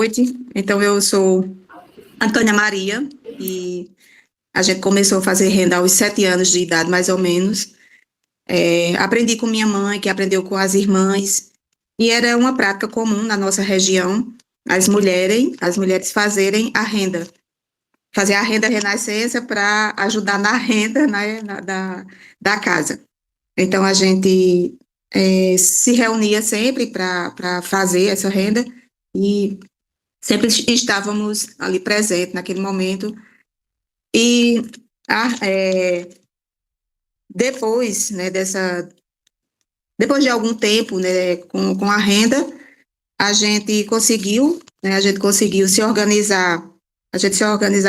noite. Então, eu sou Antônia Maria e a gente começou a fazer renda aos 7 anos de idade, mais ou menos. Aprendi com minha mãe, que aprendeu com as irmãs, e era uma prática comum na nossa região, as mulheres fazerem a renda, fazer a renda renascença para ajudar na renda, né, da casa. Então, a gente se reunia sempre para fazer essa renda e sempre estávamos ali presentes naquele momento. E depois, né, depois de algum tempo, né, com a renda, a gente conseguiu, né, se organizar,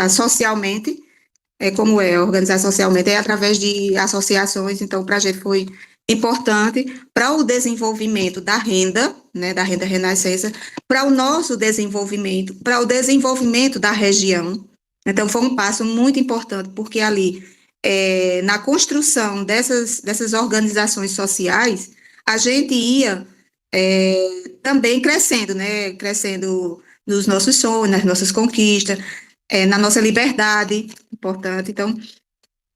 socialmente. Como organizar socialmente? É através de associações. Então, para a gente foi importante para o desenvolvimento da renda, né, da renda renascença, para o nosso desenvolvimento, para o desenvolvimento da região. Então, foi um passo muito importante, porque ali, na construção dessas organizações sociais, a gente ia também crescendo, né, crescendo nos nossos sonhos, nas nossas conquistas, na nossa liberdade, importante. Então,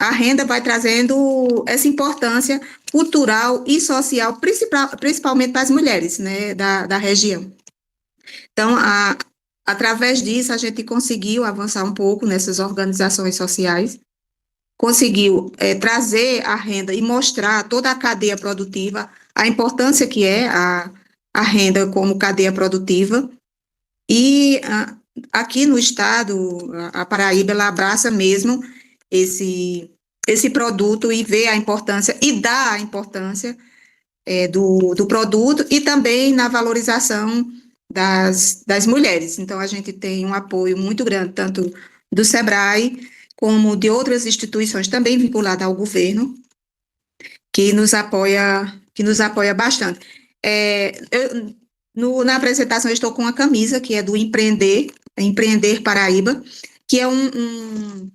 a renda vai trazendo essa importância cultural e social, principalmente para as mulheres, né, da região. Então, através disso, a gente conseguiu avançar um pouco nessas organizações sociais, conseguiu trazer a renda e mostrar toda a cadeia produtiva, a importância que é a renda como cadeia produtiva. E aqui no estado, a Paraíba, ela abraça mesmo esse produto e vê a importância e dá a importância do produto e também na valorização das mulheres. Então, a gente tem um apoio muito grande, tanto do SEBRAE como de outras instituições também vinculadas ao governo, que nos apoia bastante. Na apresentação, eu estou com uma camisa que é do Empreender Paraíba, que é um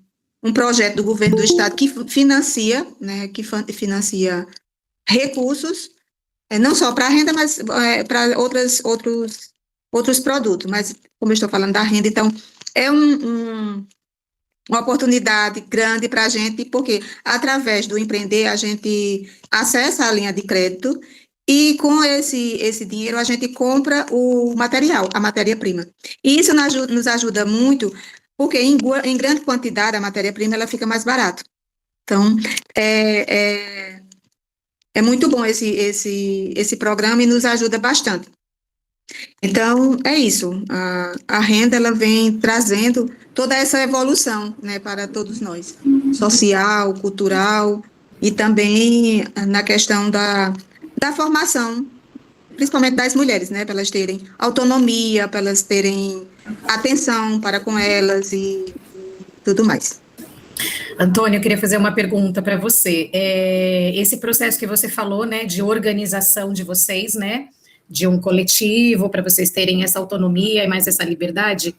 projeto do governo do estado que financia, né, financia recursos, não só para a renda, mas para outros produtos. Mas, como eu estou falando da renda, então, é uma oportunidade grande para a gente, porque através do Empreender, a gente acessa a linha de crédito e com esse dinheiro a gente compra o material, a matéria-prima. E isso nos ajuda muito, porque em grande quantidade a matéria-prima ela fica mais barata. Então, é muito bom esse programa e nos ajuda bastante. Então, é isso. A renda ela vem trazendo toda essa evolução, né, para todos nós, social, cultural e também na questão da formação, principalmente das mulheres, né, para elas terem autonomia, para elas terem atenção para com elas e tudo mais. Antônia, eu queria fazer uma pergunta para você. Esse processo que você falou, né, de organização de vocês, né, de um coletivo, para vocês terem essa autonomia e mais essa liberdade,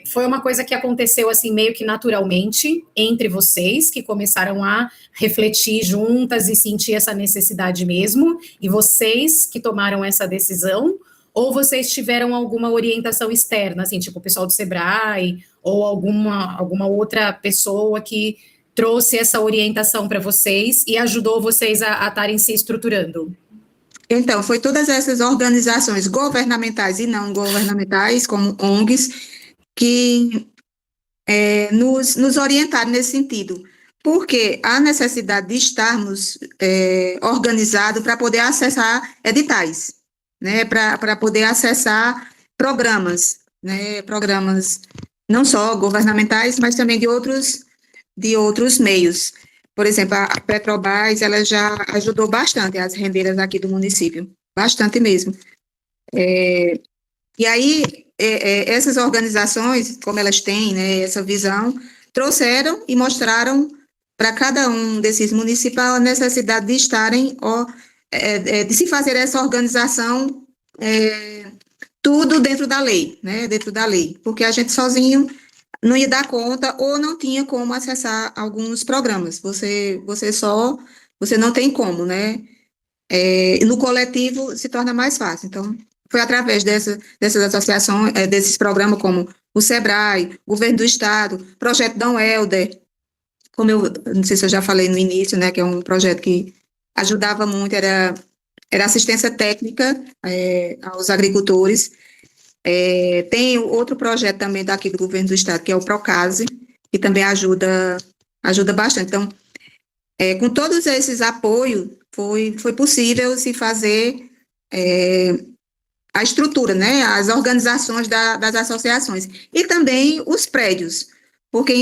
foi uma coisa que aconteceu assim meio que naturalmente entre vocês, que começaram a refletir juntas e sentir essa necessidade mesmo, e vocês que tomaram essa decisão, ou vocês tiveram alguma orientação externa, assim, tipo o pessoal do SEBRAE, ou alguma outra pessoa que trouxe essa orientação para vocês e ajudou vocês a estarem se estruturando? Então, foi todas essas organizações governamentais e não governamentais, como ONGs, que nos orientaram nesse sentido, porque há necessidade de estarmos organizados para poder acessar editais, né, para poder acessar programas, né, programas não só governamentais, mas também de outros meios. Por exemplo, a Petrobras, ela já ajudou bastante as rendeiras aqui do município, bastante mesmo. E aí, essas organizações, como elas têm, né, essa visão, trouxeram e mostraram para cada um desses municípios a necessidade de estarem, de se fazer essa organização, tudo dentro da lei, né, dentro da lei, porque a gente sozinho não ia dar conta ou não tinha como acessar alguns programas. Você não tem como, né? No coletivo se torna mais fácil. Então, foi através dessas associações, desses programas como o SEBRAE, Governo do Estado, Projeto Dom Helder, como eu não sei se eu já falei no início, né, que é um projeto que ajudava muito, era assistência técnica aos agricultores. Tem outro projeto também daqui do Governo do Estado, que é o Procase, que também ajuda bastante. Então, com todos esses apoios, foi possível se fazer a estrutura, né, as organizações das associações, e também os prédios, porque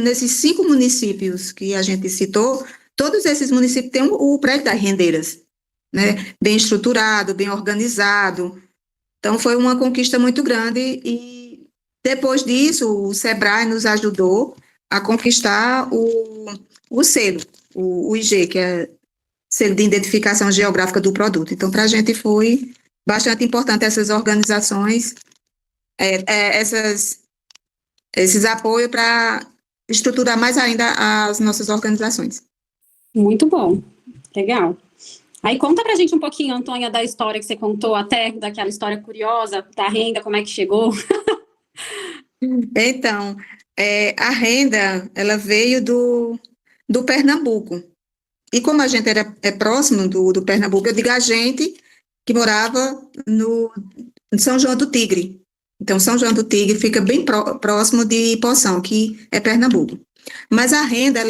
nesses 5 municípios que a gente citou, todos esses municípios têm o prédio das rendeiras, né, bem estruturado, bem organizado. Então, foi uma conquista muito grande e, depois disso, o SEBRAE nos ajudou a conquistar o selo, o IG, que é selo de identificação geográfica do produto. Então, para a gente foi bastante importante essas organizações, esses apoios para estruturar mais ainda as nossas organizações. Muito bom, legal. Aí conta pra gente um pouquinho, Antônia, da história que você contou até, daquela história curiosa da renda, como é que chegou? Então, a renda, ela veio do Pernambuco. E como a gente era próximo do Pernambuco, eu digo a gente que morava em São João do Tigre. Então, São João do Tigre fica bem próximo de Poção, que é Pernambuco. Mas a renda,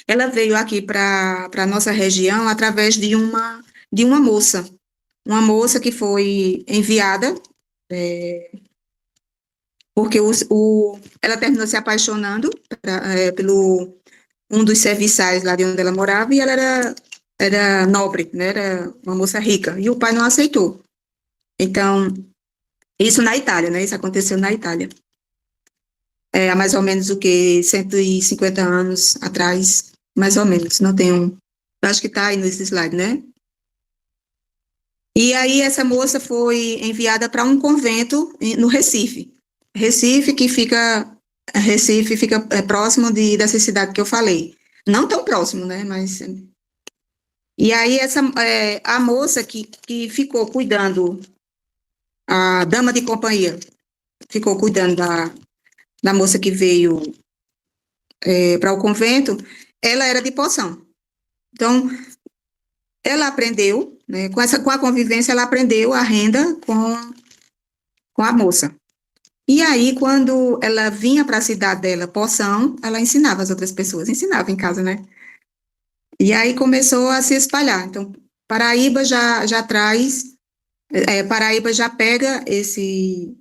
ela veio aqui para a nossa região através de uma moça que foi enviada, porque ela terminou se apaixonando pelo um dos serviçais lá de onde ela morava, e ela era nobre, né, era uma moça rica, e o pai não aceitou. Então, isso na Itália, né, isso aconteceu na Itália. Há mais ou menos 150 anos atrás, mais ou menos, não tenho, acho que está aí nesse slide, né? E aí essa moça foi enviada para um convento no Recife. Recife fica próximo dessa cidade que eu falei. Não tão próximo, né, mas... E aí a moça que ficou cuidando, a dama de companhia, ficou cuidando da moça que veio para o convento, ela era de Poção. Então, ela aprendeu, né, com a convivência, ela aprendeu a renda com a moça. E aí, quando ela vinha para a cidade dela, Poção, ela ensinava as outras pessoas, ensinava em casa, né? E aí começou a se espalhar. Então, Paraíba já traz, Paraíba já pega esse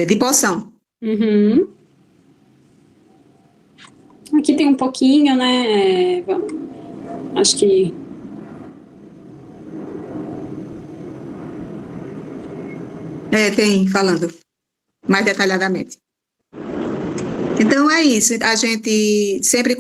de Poção. Uhum. Aqui tem um pouquinho, né? Acho que... Tem, falando mais detalhadamente. Então, é isso. A gente sempre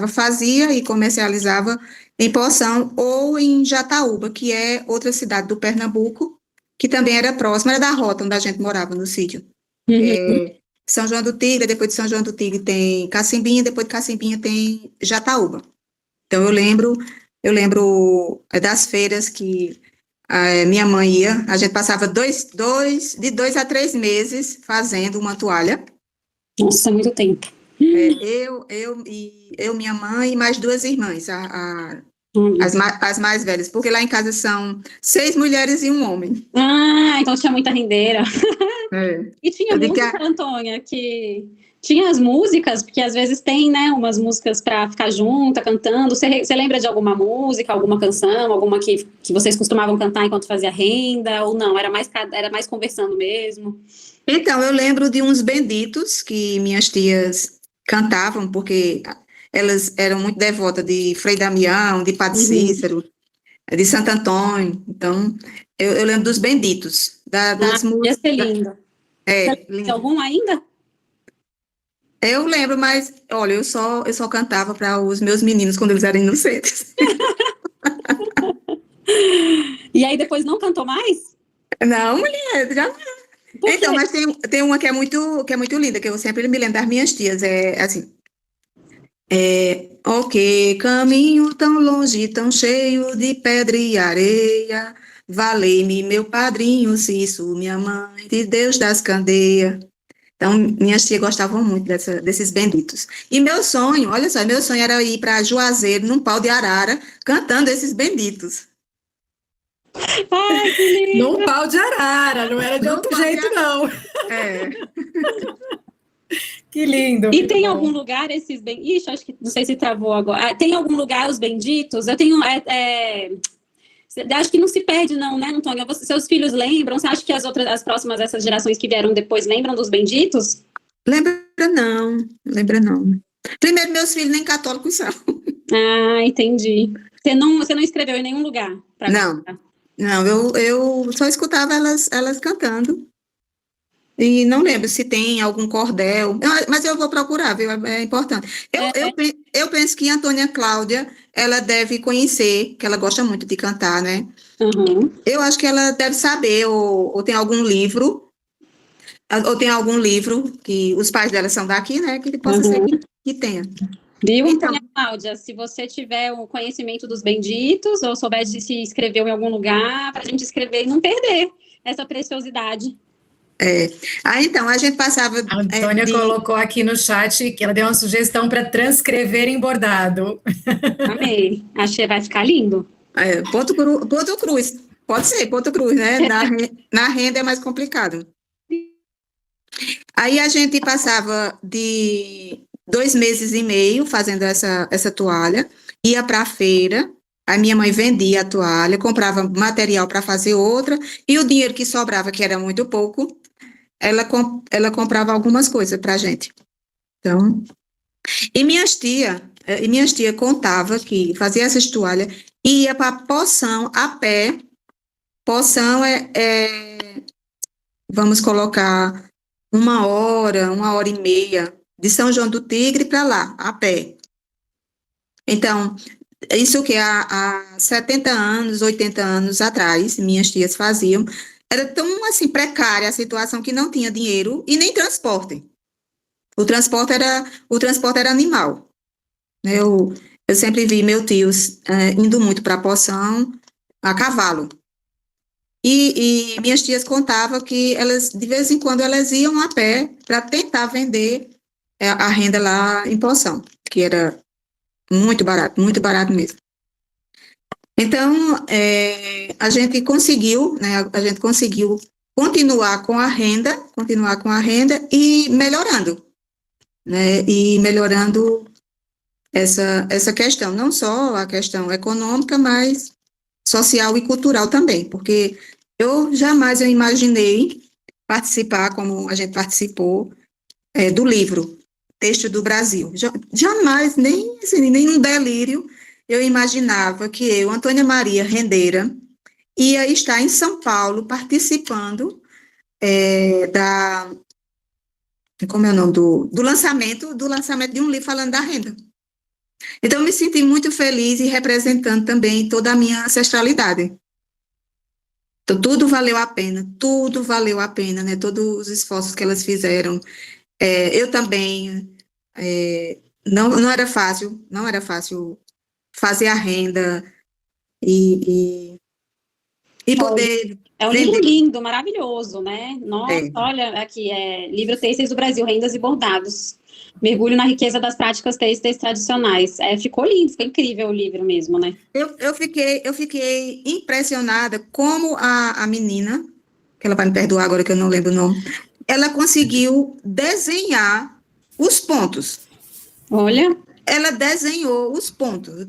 fazia e comercializava em Poção ou em Jataúba, que é outra cidade do Pernambuco, que também era próxima, era da rota onde a gente morava, no sítio. Uhum. São João do Tigre, depois de São João do Tigre tem Cacimbinha, depois de Cacimbinha tem Jataúba. Então, eu lembro das feiras que minha mãe ia, a gente passava de 2 a 3 meses fazendo uma toalha. Nossa, muito tempo. Eu, minha mãe e mais 2 irmãs, as mais velhas, porque lá em casa são 6 mulheres e um homem. Ah, então tinha muita rendeira. E tinha Eu digo música, Antônia, que tinha as músicas, porque às vezes tem, né, umas músicas para ficar junta, cantando. Você lembra de alguma música, alguma canção, alguma que vocês costumavam cantar enquanto fazia renda, ou não? Era mais conversando mesmo? Então, eu lembro de uns benditos que minhas tias cantavam, porque elas eram muito devotas de Frei Damião, de Padre Cícero, de Santo Antônio. Então, eu lembro dos benditos, das músicas. Ia ser lindo. Lindo. Tem algum ainda? Eu lembro, mas, olha, eu só cantava para os meus meninos quando eles eram inocentes. E aí depois não cantou mais? Não, mulher, já. Então, mas tem uma que é muito linda, que eu sempre me lembro das minhas tias, assim. Ok, caminho tão longe, tão cheio de pedra e areia, valei-me, meu padrinho Cício, minha mãe de Deus das candeias. Então, minhas tias gostavam muito desses benditos. E meu sonho, olha só, meu sonho era ir para Juazeiro, num pau de arara, cantando esses benditos. Ai, que lindo! Num pau de arara, não era de Num outro pau de jeito, não. É. Que lindo. E que tem bom. algum lugar esses benditos? Ixi, acho que não sei se travou agora. Ah, tem algum lugar os benditos? Eu tenho. Acho que não se perde, não, né, Antônia? Seus filhos lembram? Você acha que as próximas, essas gerações que vieram depois, lembram dos benditos? Lembra não. Primeiro, meus filhos nem católicos são. Ah, entendi. Você não escreveu em nenhum lugar para Não, não, eu só escutava elas cantando. E não lembro se tem algum cordel, mas eu vou procurar, viu? É importante. Eu penso que a Antônia Cláudia, ela deve conhecer, que ela gosta muito de cantar, né? Uhum. Eu acho que ela deve saber, ou tem algum livro, que os pais dela são daqui, né? Que possa ser que tenha. Viu, Então, Antônia Cláudia? Se você tiver o conhecimento dos benditos, ou souber de se inscreveu em algum lugar, para a gente escrever e não perder essa preciosidade. então, a gente passava A Antônia colocou aqui no chat que ela deu uma sugestão para transcrever em bordado. Amei. Achei, vai ficar lindo. Ponto Cruz. Pode ser, Ponto Cruz, né? Na renda é mais complicado. Aí a gente passava de 2 meses e meio fazendo essa toalha, ia para a feira, a minha mãe vendia a toalha, comprava material para fazer outra, e o dinheiro que sobrava, que era muito pouco, ela comprava algumas coisas para a gente. Então, e minhas tia contava que fazia essas toalhas, e ia para Poção a pé. Poção vamos colocar 1 hora e meia de São João do Tigre para lá, a pé. Então, isso que há 70 anos, 80 anos atrás, minhas tias faziam, era tão assim precária a situação que não tinha dinheiro e nem transporte. O transporte era animal. Eu sempre vi meus tios indo muito para Poção a cavalo. E minhas tias contavam que elas, de vez em quando, elas iam a pé para tentar vender a renda lá em Poção, que era muito barato mesmo. Então, a gente conseguiu, né, continuar com a renda e melhorando, né, essa questão, não só a questão econômica, mas social e cultural também, porque eu jamais imaginei participar, como a gente participou, do livro Texto do Brasil. Jamais, nem um delírio, eu imaginava que eu, Antônia Maria Rendeira, ia estar em São Paulo participando como é o nome, do lançamento de um livro falando da renda. Então, eu me senti muito feliz e representando também toda a minha ancestralidade. Então, tudo valeu a pena, né? Todos os esforços que elas fizeram. Eu também, não era fácil fazer a renda e poder É um livro vender. lindo, maravilhoso, né? Nossa, olha aqui, livro Têxteis do Brasil, Rendas e Bordados. Mergulho na riqueza das práticas têxteis tradicionais. Ficou lindo, ficou incrível o livro mesmo, né? Eu fiquei impressionada como a menina, que ela vai me perdoar agora que eu não lembro o nome, ela conseguiu desenhar os pontos. Olha. Ela desenhou os pontos.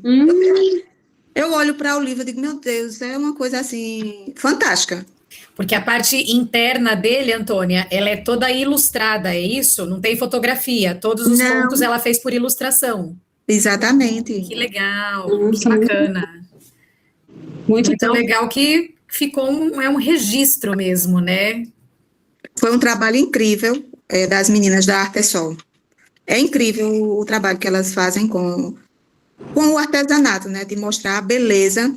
Eu olho para o livro e digo, meu Deus, é uma coisa assim, fantástica. Porque a parte interna dele, Antônia, ela é toda ilustrada, é isso? Não tem fotografia. Todos os pontos ela fez por ilustração. Exatamente. Que legal, que bacana. Muito legal que ficou um registro mesmo, né? Foi um trabalho incrível das meninas da Artesol. É incrível o trabalho que elas fazem com o artesanato, né? De mostrar a beleza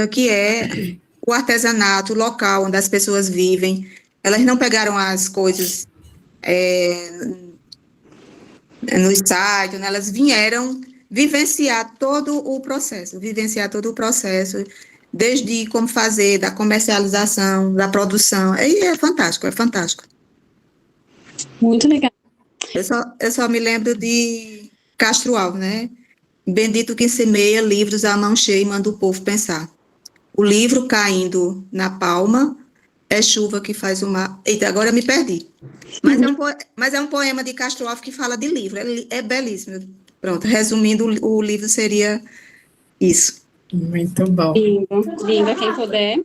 que é o artesanato local onde as pessoas vivem. Elas não pegaram as coisas no site, né? Elas vieram vivenciar todo o processo, desde como fazer, da comercialização, da produção. E é fantástico, é fantástico. Muito legal. Eu só me lembro de Castro Alves, né? Bendito quem semeia livros à mão cheia e manda o povo pensar. O livro caindo na palma é chuva que faz o mar. Eita, agora eu me perdi. Mas é um poema de Castro Alves que fala de livro. É belíssimo. Pronto, resumindo, o livro seria isso. Muito bom. Lindo, lindo, quem puder.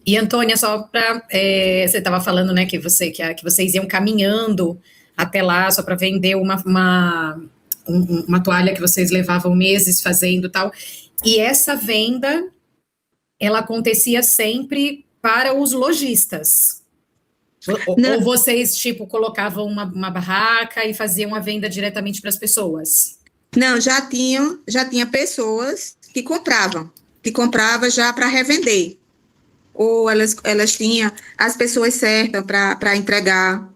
E, Antônia, só para... você estava falando, né, que vocês iam caminhando até lá só para vender uma toalha que vocês levavam meses fazendo e tal. E essa venda, ela acontecia sempre para os lojistas? Ou vocês, tipo, colocavam uma barraca e faziam a venda diretamente para as pessoas? Não, já tinha pessoas que compravam já para revender. Ou elas tinham as pessoas certas para entregar.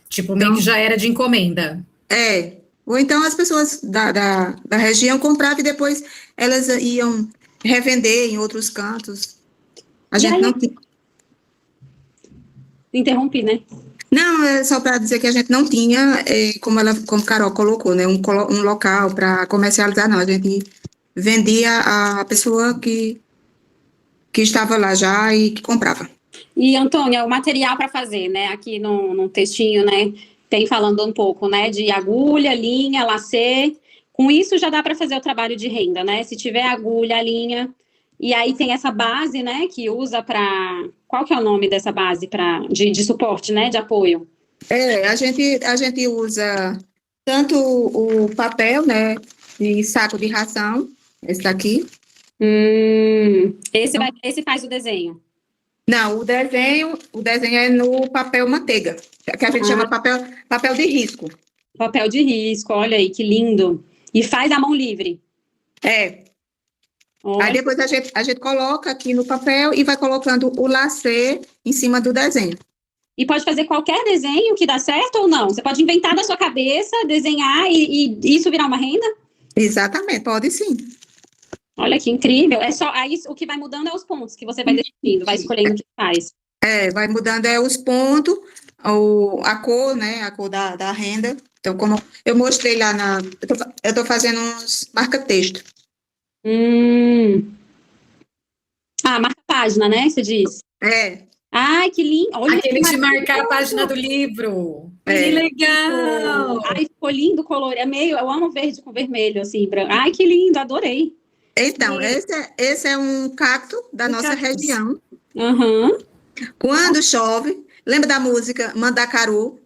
Tipo, meio que já era de encomenda. Ou então as pessoas da região compravam e depois elas iam revender em outros cantos. A gente não tinha... Interrompi, né? Não, é só para dizer que a gente não tinha, como Carol colocou, né, um local para comercializar, não. A gente vendia a pessoa que estava lá já e que comprava. E, Antônia, o material para fazer, né? Aqui no textinho, né? Tem falando um pouco, né? De agulha, linha, lacê. Com isso já dá para fazer o trabalho de renda, né? Se tiver agulha, linha. E aí tem essa base, né? Que usa para... Qual que é o nome dessa base de suporte, né? De apoio? A gente usa tanto o papel, né? De saco de ração, esse daqui. Esse faz o desenho. Não, o desenho é no papel manteiga, que a gente chama papel de risco. Papel de risco, olha aí, que lindo. E faz à mão livre. Olha. Aí depois a gente coloca aqui no papel e vai colocando o lacê em cima do desenho. E pode fazer qualquer desenho que dá certo ou não? Você pode inventar da sua cabeça, desenhar e isso virar uma renda? Exatamente, pode sim. Olha que incrível. Aí o que vai mudando é os pontos que você vai definindo, vai escolhendo o que faz. Vai mudando os pontos, a cor, né? A cor da renda. Então, como eu mostrei lá eu estou fazendo uns marca-texto. Marca-página, né? Você diz? Ai, que lindo. Olha, aquele de marcar a página do livro. Que legal! Ai, ficou lindo o color. Eu amo verde com vermelho, assim, branco. Ai, que lindo, adorei. Então, esse é um cacto da nossa região. Quando chove, lembra da música Mandacaru?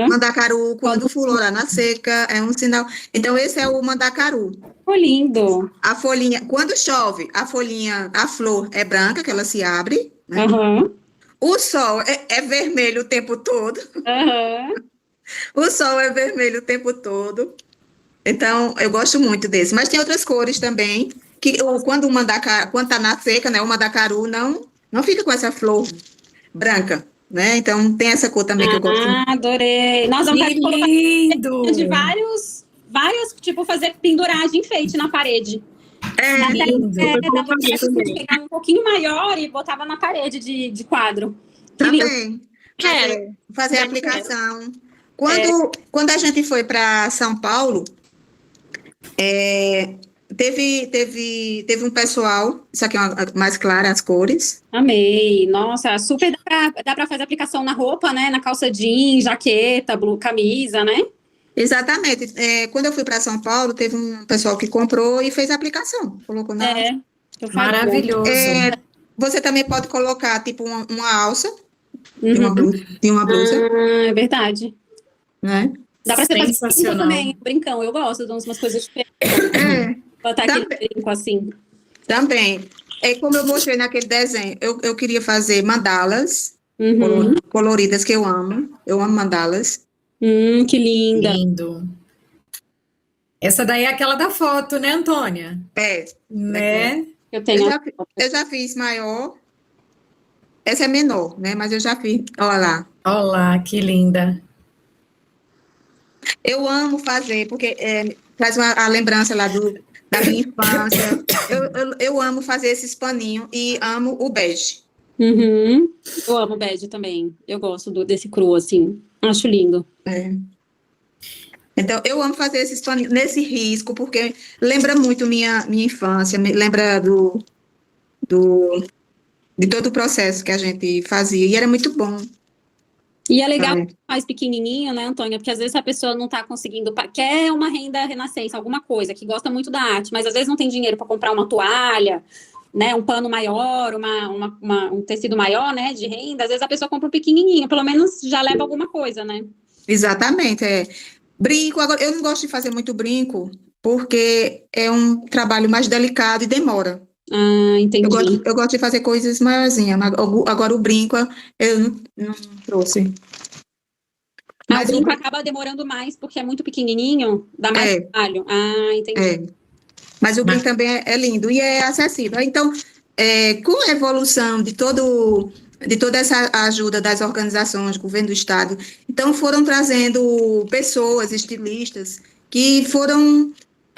Mandacaru, quando fulora na seca, é um sinal. Então, esse é o mandacaru. Ficou lindo. A folhinha, quando chove, a flor é branca, que ela se abre. Né? O sol é vermelho o tempo todo. O sol é vermelho o tempo todo. Então, eu gosto muito desse. Mas tem outras cores também, que quando tá na seca, né, o mandacaru não fica com essa flor branca, né? Então, tem essa cor também que eu gosto muito. Adorei. Nós vamos fazer lindo! De vários, tipo, fazer penduragem, enfeite na parede. Lindo. Dá pra pegar um pouquinho maior e botava na parede de quadro. Também. Quero fazer a aplicação. Quando a gente foi para São Paulo, teve um pessoal, isso aqui é mais clara, as cores. Amei, nossa, super dá para fazer aplicação na roupa, né, na calça jeans, jaqueta, camisa, né? Exatamente, quando eu fui para São Paulo, teve um pessoal que comprou e fez a aplicação, colocou na... Maravilhoso. Você também pode colocar, tipo, uma alça de uma blusa. É verdade. Né? Dá pra ser fazer também, brincão. Eu gosto de umas coisas diferentes. Botar aquele brinco assim. Também. Como eu mostrei naquele desenho, eu queria fazer mandalas coloridas, que eu amo. Eu amo mandalas. Que linda. Lindo. Essa daí é aquela da foto, né, Antônia? Né? Eu já fiz maior. Essa é menor, né? Mas eu já fiz. Olha lá. Olha lá, que linda. Eu amo fazer, porque traz a lembrança lá da minha infância. Eu amo fazer esses paninhos e amo o bege. Uhum. Eu amo bege também. Eu gosto desse cru, assim. Acho lindo. É. Então, eu amo fazer esses paninhos nesse risco, porque lembra muito minha infância, me lembra do, de todo o processo que a gente fazia, e era muito bom. E é legal É. mais pequenininho, né, Antônia? Porque às vezes a pessoa não está conseguindo, quer uma renda renascença, alguma coisa, que gosta muito da arte, mas às vezes não tem dinheiro para comprar uma toalha, né, um pano maior, um tecido maior, né, de renda. Às vezes a pessoa compra um pequenininho, pelo menos já leva alguma coisa, né? Exatamente, é. Brinco, agora, eu não gosto de fazer muito brinco, porque é um trabalho mais delicado e demora. Ah, entendi. Eu gosto de fazer coisas maiorzinhas, mas agora o brinco eu não trouxe. Ah, o Mas o brinco acaba demorando mais porque é muito pequenininho, dá mais é, trabalho. Ah, entendi. é. Mas o Mas- brinco também é lindo e é acessível. Então, com a evolução de toda essa ajuda das organizações, governo do estado, então foram trazendo pessoas, estilistas, que foram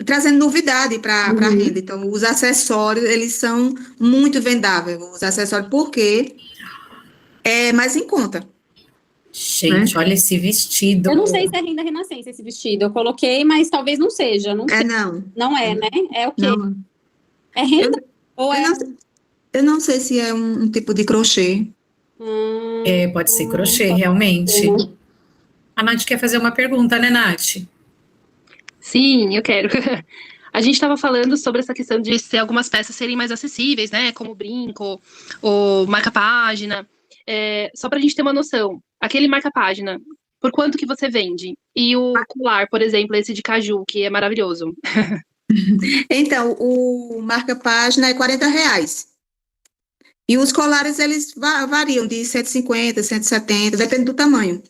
trazendo novidade para a Uhum. renda. Então, os acessórios, eles são muito vendáveis, os acessórios, porque é mais em conta, né? Gente, olha esse vestido. Eu não sei se é renda renascença esse vestido. Eu coloquei, mas talvez não seja. Não sei. Não, Não é, né? É o quê? não. É Eu, renda ou eu é. não, eu não sei se é um tipo de crochê. Pode ser crochê, realmente. A Nath quer fazer uma pergunta, né, Nath? Sim, eu quero. A gente estava falando sobre essa questão de ser algumas peças serem mais acessíveis, né? Como o brinco, o marca-página. Só para a gente ter uma noção, aquele marca-página, por quanto que você vende? E o colar, por exemplo, esse de caju, que é maravilhoso. Então, o marca-página é R$ 40. E os colares, eles variam de 150, 170, depende do tamanho.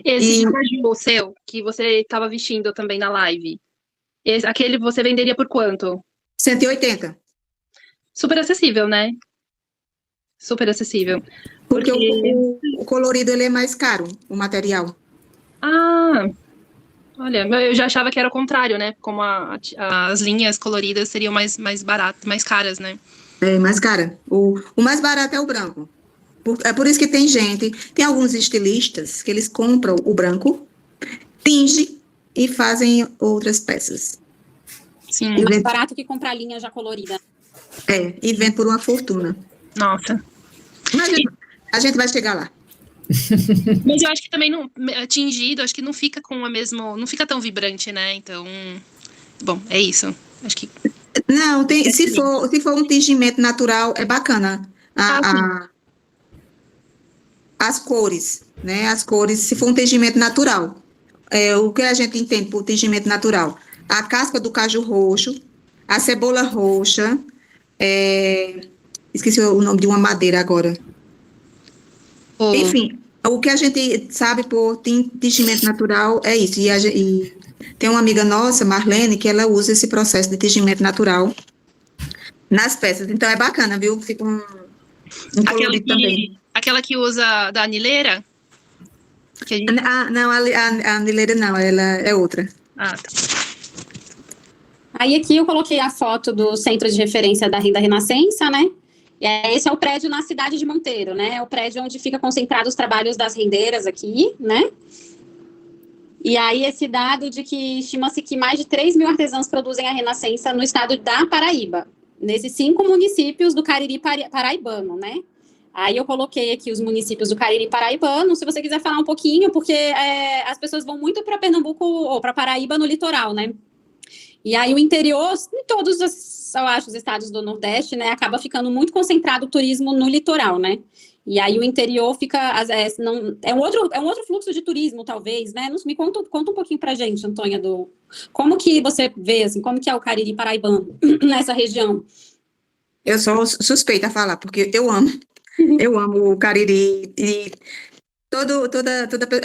Esse E de caju, o seu, que você estava vestindo também na live, aquele você venderia por quanto? 180, Super acessível, né? Super acessível. porque o colorido, ele é mais caro, o material. Ah, olha, eu já achava que era o contrário, né? Como as linhas coloridas seriam mais baratas, mais caras, né? É mais cara. O mais barato é o branco. É por isso que tem alguns estilistas que eles compram o branco, tingem e fazem outras peças. Sim. E Mais vende, barato que comprar linha já colorida. e vende por uma fortuna. Nossa. Mas a gente vai chegar lá. Mas eu acho que também não tingido, acho que não fica com a mesma, não fica tão vibrante, né? Então, bom, é isso. Acho que Não, se for um tingimento natural, é bacana. sim. As cores, né? As cores, se for um tingimento natural. O que a gente entende por tingimento natural? A casca do caju roxo, a cebola roxa, esqueci o nome de uma madeira agora. Enfim, o que a gente sabe por tingimento natural é isso. E tem uma amiga nossa, Marlene, que ela usa esse processo de tingimento natural nas peças. Então é bacana, viu? Fica um colorido também. Aquela que usa da anileira? Não, a anileira não, ela é outra. Ah, tá. Aí aqui eu coloquei a foto do Centro de Referência da Renda Renascença, né? Esse é o prédio na cidade de Monteiro, né? É o prédio onde fica concentrado os trabalhos das rendeiras aqui, né? E aí esse dado de que estima-se que mais de 3 mil artesãos produzem a Renascença no estado da Paraíba, nesses 5 municípios do Cariri paraibano, né? Aí eu coloquei aqui os municípios do Cariri paraibano, se você quiser falar um pouquinho, porque as pessoas vão muito para Pernambuco ou para Paraíba no litoral, né? E aí o interior, em todos eu acho, os estados do Nordeste, né, acaba ficando muito concentrado o turismo no litoral, né? E aí o interior fica, é um outro fluxo de turismo, talvez, né? Me conta um pouquinho pra gente, Antônia, como que você vê, assim, como que é o Cariri paraibano nessa região? Eu sou suspeita a falar, porque eu amo o Cariri e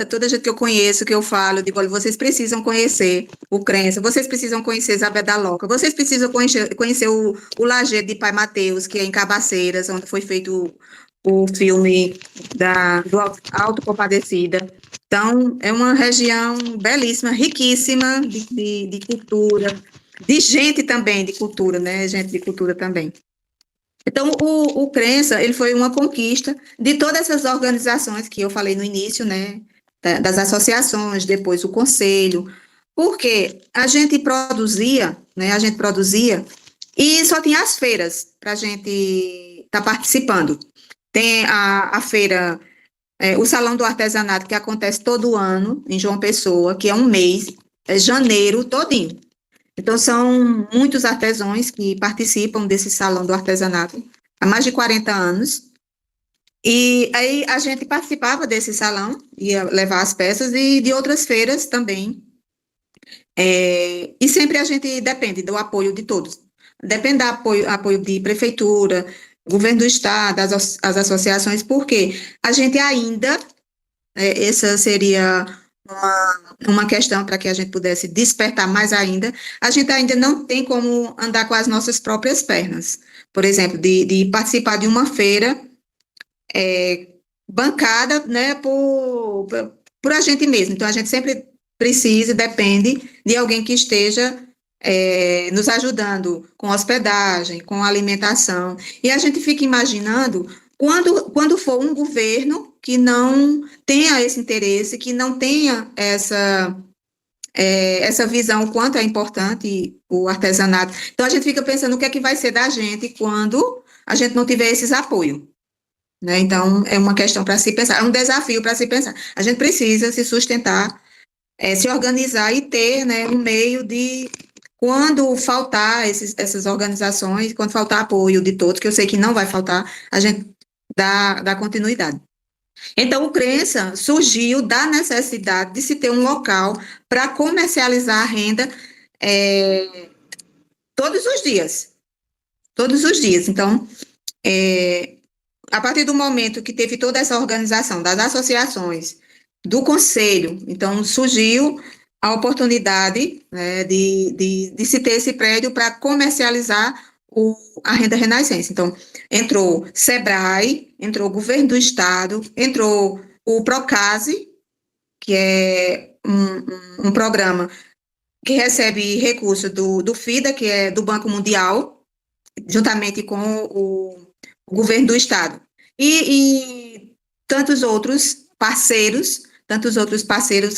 toda gente que eu conheço, que eu falo, eu digo, olha, vocês precisam conhecer o Crença, vocês precisam conhecer Isabel da Loca, vocês precisam conhecer o Lajedo de Pai Mateus, que é em Cabaceiras, onde foi feito o filme do Auto Compadecida. Então, é uma região belíssima, riquíssima de cultura, de gente também, de cultura, né? Gente de cultura também. Então, o Crença, ele foi uma conquista de todas essas organizações que eu falei no início, né? Das associações, depois o conselho, porque a gente produzia, né? A gente produzia e só tinha as feiras para a gente estar participando. Tem a feira, o Salão do Artesanato, que acontece todo ano em João Pessoa, que é um mês, é janeiro todinho. Então, são muitos artesãos que participam desse Salão do Artesanato há mais de 40 anos. E aí a gente participava desse salão, ia levar as peças e de outras feiras também. E sempre a gente depende do apoio de todos. Depende do apoio de prefeitura, governo do estado, as associações, porque a gente ainda, essa seria uma questão para que a gente pudesse despertar mais ainda, a gente ainda não tem como andar com as nossas próprias pernas. Por exemplo, de participar de uma feira bancada, né, por a gente mesmo. Então, a gente sempre precisa, depende de alguém que esteja nos ajudando com hospedagem, com alimentação. E a gente fica imaginando quando for um governo que não tenha esse interesse, que não tenha essa visão, o quanto é importante o artesanato. Então, a gente fica pensando o que é que vai ser da gente quando a gente não tiver esses apoios, né? Então, é uma questão para se pensar, é um desafio para se pensar. A gente precisa se sustentar, se organizar e ter, né, um meio de, quando faltar essas organizações, quando faltar apoio de todos, que eu sei que não vai faltar, a gente dá continuidade. Então, o Crença surgiu da necessidade de se ter um local para comercializar a renda todos os dias. Todos os dias. Então, a partir do momento que teve toda essa organização das associações, do conselho, então surgiu a oportunidade, né, de se ter esse prédio para comercializar a renda renascença. Então, entrou SEBRAE, entrou o governo do estado, entrou o Procase, que é um programa que recebe recurso do FIDA, que é do Banco Mundial, juntamente com o governo do estado. E tantos outros parceiros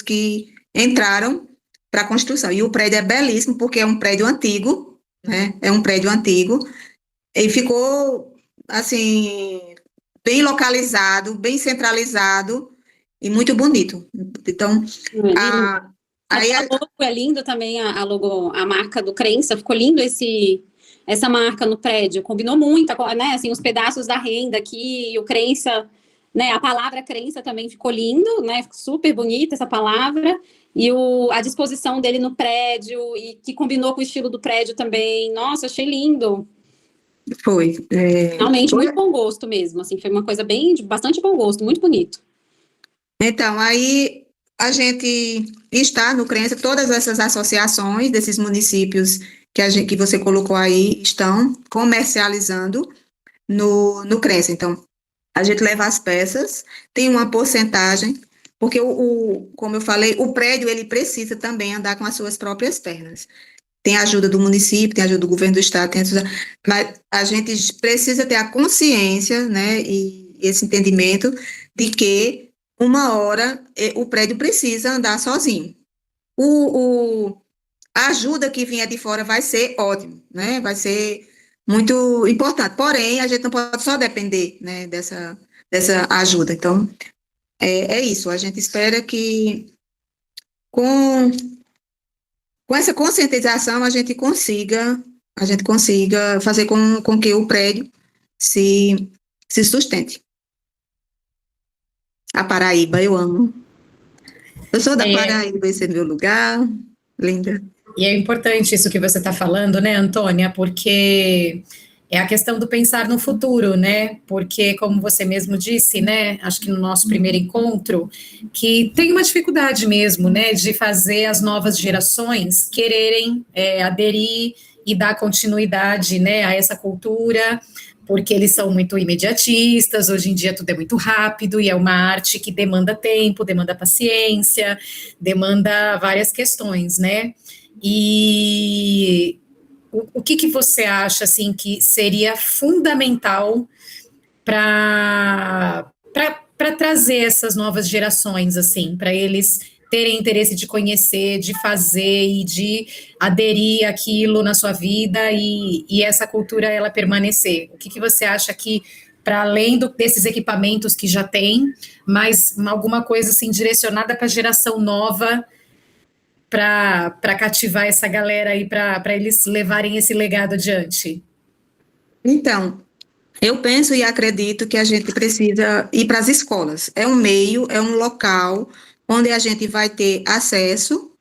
que entraram para a construção. E o prédio é belíssimo, porque é um prédio antigo, né? É um prédio antigo, e ficou, assim, bem localizado, bem centralizado e muito bonito. Então, aí a logo é lindo também, a logo, a marca do Crença, ficou lindo essa marca no prédio, combinou muito, né, assim, os pedaços da renda aqui, o Crença, né, a palavra Crença também ficou lindo, né, super bonita essa palavra, e a disposição dele no prédio, e que combinou com o estilo do prédio também, nossa, achei lindo. Foi. Realmente, muito bom gosto mesmo, assim, foi uma coisa de bastante bom gosto, muito bonito. Então, aí a gente está no Crença, todas essas associações desses municípios que você colocou aí estão comercializando no Crença. Então, a gente leva as peças, tem uma porcentagem, porque, como eu falei, o prédio ele precisa também andar com as suas próprias pernas. Tem a ajuda do município, tem a ajuda do governo do estado, mas a gente precisa ter a consciência, né, e esse entendimento de que uma hora o prédio precisa andar sozinho. A ajuda que vinha de fora vai ser ótimo, né, vai ser muito importante, porém, a gente não pode só depender, né, dessa ajuda. Então, é isso, a gente espera que com essa conscientização a gente consiga fazer com que o prédio se sustente. A Paraíba, eu amo. Eu sou da Paraíba, esse é meu lugar, linda. E é importante isso que você está falando, né, Antônia, porque é a questão do pensar no futuro, né, porque, como você mesmo disse, né, acho que no nosso primeiro encontro, que tem uma dificuldade mesmo, né, de fazer as novas gerações quererem aderir e dar continuidade, né, a essa cultura, porque eles são muito imediatistas, hoje em dia tudo é muito rápido, e é uma arte que demanda tempo, demanda paciência, demanda várias questões, né. E o que você acha, assim, que seria fundamental para trazer essas novas gerações, assim, para eles terem interesse de conhecer, de fazer e de aderir àquilo na sua vida e essa cultura ela permanecer? O que você acha que, para além desses equipamentos que já tem, mas alguma coisa assim direcionada para a geração nova, para cativar essa galera aí, para eles levarem esse legado adiante? Então, eu penso e acredito que a gente precisa ir para as escolas. É um meio, é um local onde a gente vai ter acesso,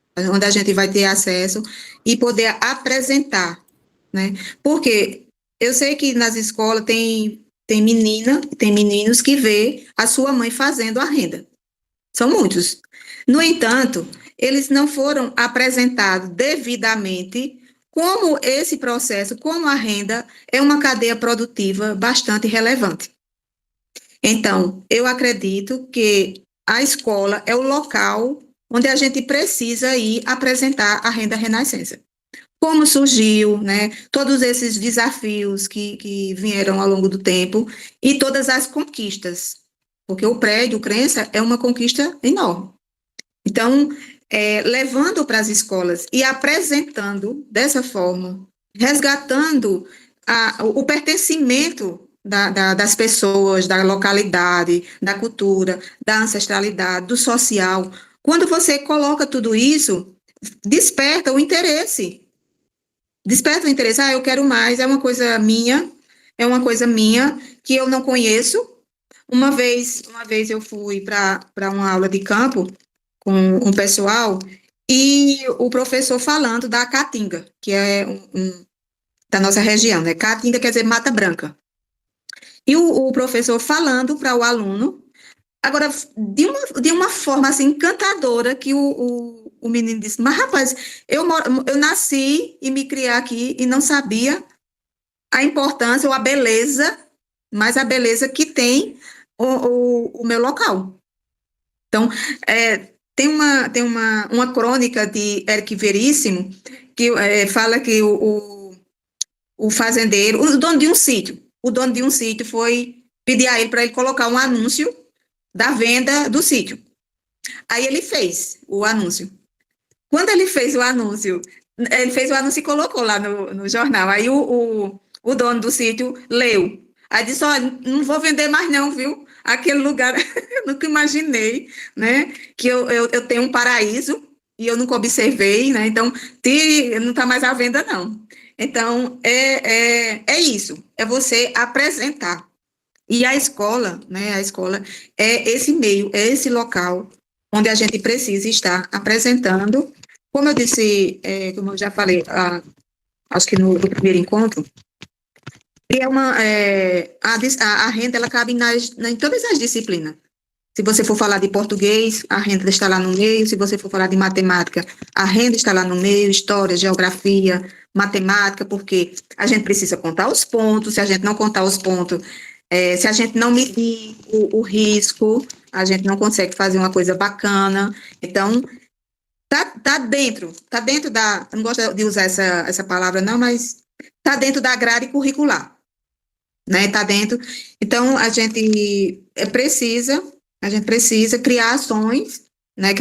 e poder apresentar, né? Porque eu sei que nas escolas tem menina, tem meninos que vê a sua mãe fazendo a renda. São muitos. No entanto, eles não foram apresentados devidamente como esse processo, como a renda é uma cadeia produtiva bastante relevante. Então, eu acredito que a escola é o local onde a gente precisa ir apresentar a renda renascença. Como surgiu, né, todos esses desafios que vieram ao longo do tempo e todas as conquistas, porque o prédio, Crença, é uma conquista enorme. Então, levando para as escolas e apresentando dessa forma, resgatando o pertencimento das pessoas, da localidade, da cultura, da ancestralidade, do social. Quando você coloca tudo isso, desperta o interesse. Desperta o interesse, eu quero mais, é uma coisa minha que eu não conheço. Uma vez eu fui para uma aula de campo com um pessoal e o professor falando da caatinga, que é da nossa região, né? Caatinga quer dizer mata branca. E o professor falando para o aluno, agora, de uma forma assim encantadora, que o menino disse, mas rapaz, eu nasci e me criei aqui e não sabia a importância ou a beleza, mas a beleza que tem o meu local. Então, tem uma crônica de Érico Veríssimo que fala que o fazendeiro, o dono de um sítio foi pedir a ele para ele colocar um anúncio da venda do sítio. Aí ele fez o anúncio. Quando ele fez o anúncio e colocou lá no jornal. Aí o dono do sítio leu. Aí disse, olha, não vou vender mais não, viu? Aquele lugar, eu nunca imaginei, né? Que eu tenho um paraíso e eu nunca observei, né? Então, não está mais à venda, não. Então, é isso, é você apresentar. E a escola, né? A escola é esse meio, é esse local onde a gente precisa estar apresentando. Como eu disse, como eu já falei, acho que no primeiro encontro, a renda ela cabe em todas as disciplinas. Se você for falar de português, a renda está lá no meio. Se você for falar de matemática, a renda está lá no meio. História, geografia, matemática, porque a gente precisa contar os pontos. Se a gente não contar os pontos, se a gente não medir o risco, a gente não consegue fazer uma coisa bacana. Então, tá dentro da... Eu não gosto de usar essa palavra, não, mas está dentro da grade curricular. Né, tá dentro. Então, a gente precisa criar ações, né,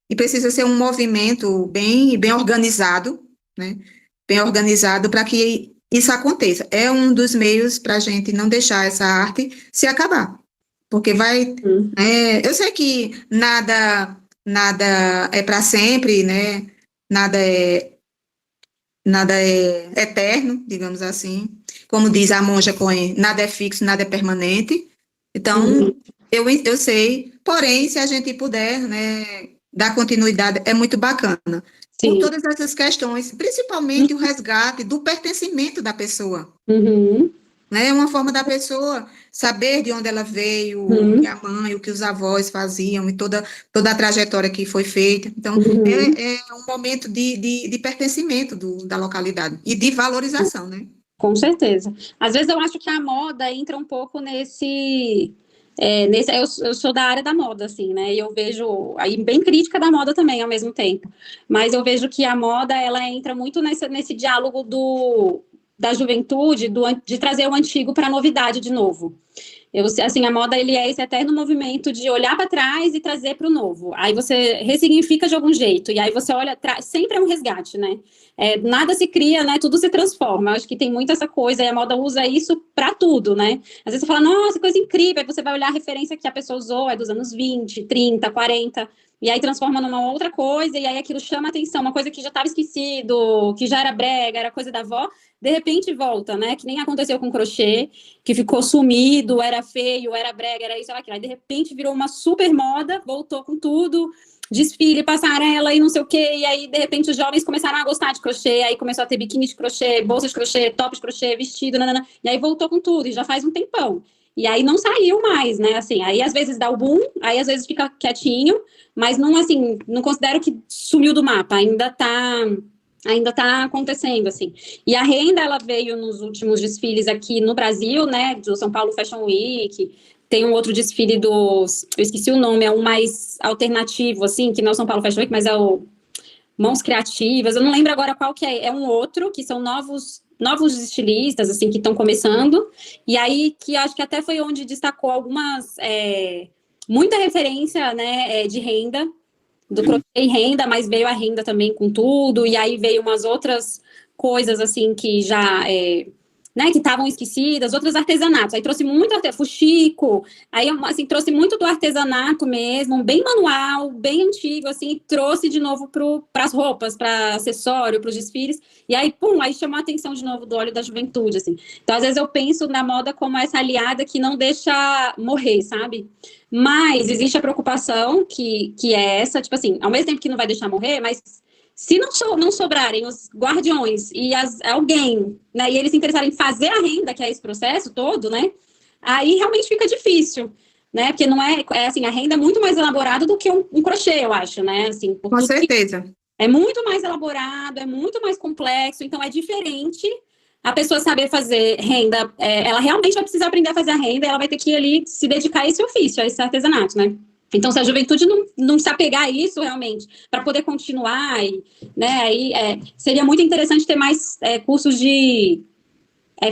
e precisa ser um movimento bem organizado, né, bem organizado para que isso aconteça. É um dos meios para a gente não deixar essa arte se acabar, porque eu sei que nada é para sempre, né, nada é eterno, digamos assim. Como diz a Monja Coen, nada é fixo, nada é permanente. Então, eu sei, porém, se a gente puder, né, dar continuidade, é muito bacana. Sim. Por todas essas questões, principalmente o resgate do pertencimento da pessoa. Né, é uma forma da pessoa saber de onde ela veio, o que a mãe, o que os avós faziam, e toda a trajetória que foi feita. Então, é um momento de pertencimento da localidade e de valorização, né? Com certeza. Às vezes eu acho que a moda entra um pouco Eu sou da área da moda, assim, né? E eu vejo, aí bem crítica da moda também, ao mesmo tempo. Mas eu vejo que a moda, ela entra muito nesse diálogo da juventude, de trazer o antigo para a novidade de novo. Assim, a moda, ele é esse eterno movimento de olhar para trás e trazer para o novo. Aí você ressignifica de algum jeito, e aí você olha, sempre é um resgate, né? Nada se cria, né? Tudo se transforma. Acho que tem muito essa coisa, e a moda usa isso para tudo, né? Às vezes você fala, nossa, coisa incrível, aí você vai olhar a referência que a pessoa usou, é dos anos 20, 30, 40, e aí transforma numa outra coisa, e aí aquilo chama atenção, uma coisa que já estava esquecido, que já era brega, era coisa da avó, de repente volta, né? Que nem aconteceu com crochê, que ficou sumido, era feio, era brega, era isso, era aquilo. Aí, de repente, virou uma super moda, voltou com tudo, desfile, passarela e não sei o quê. E aí, de repente, os jovens começaram a gostar de crochê, aí começou a ter biquíni de crochê, bolsa de crochê, top de crochê, vestido, nanana. E aí voltou com tudo, e já faz um tempão. E aí não saiu mais, né? Assim, aí às vezes dá o boom, aí às vezes fica quietinho, mas não, assim, não considero que sumiu do mapa, ainda tá acontecendo, assim. E a renda, ela veio nos últimos desfiles aqui no Brasil, né, do São Paulo Fashion Week, tem um outro desfile eu esqueci o nome, é um mais alternativo, assim, que não é o São Paulo Fashion Week, mas é o Mãos Criativas, eu não lembro agora qual que é um outro, que são novos estilistas, assim, que estão começando, e aí, que acho que até foi onde destacou muita referência, né, de renda, do crochê e renda, mas veio a renda também com tudo, e aí veio umas outras coisas, assim, que já, né, que estavam esquecidas, outros artesanatos, aí trouxe muito fuxico, aí, assim, trouxe muito do artesanato mesmo, bem manual, bem antigo, assim, e trouxe de novo para as roupas, para acessório, para os desfiles, e aí, pum, aí chamou a atenção de novo do olho da juventude, assim. Então, às vezes eu penso na moda como essa aliada que não deixa morrer, sabe? Mas existe a preocupação que é essa, tipo assim, ao mesmo tempo que não vai deixar morrer, mas se não sobrarem os guardiões e alguém, né, e eles se interessarem em fazer a renda, que é esse processo todo, né, aí realmente fica difícil, né, porque não assim, a renda é muito mais elaborada do que um crochê, eu acho, né, assim. Com certeza. É muito mais elaborado, é muito mais complexo, então é diferente a pessoa saber fazer renda, ela realmente vai precisar aprender a fazer a renda, ela vai ter que ali se dedicar a esse ofício, a esse artesanato, né? Então, se a juventude não se apegar a isso realmente, para poder continuar, né, aí seria muito interessante ter mais cursos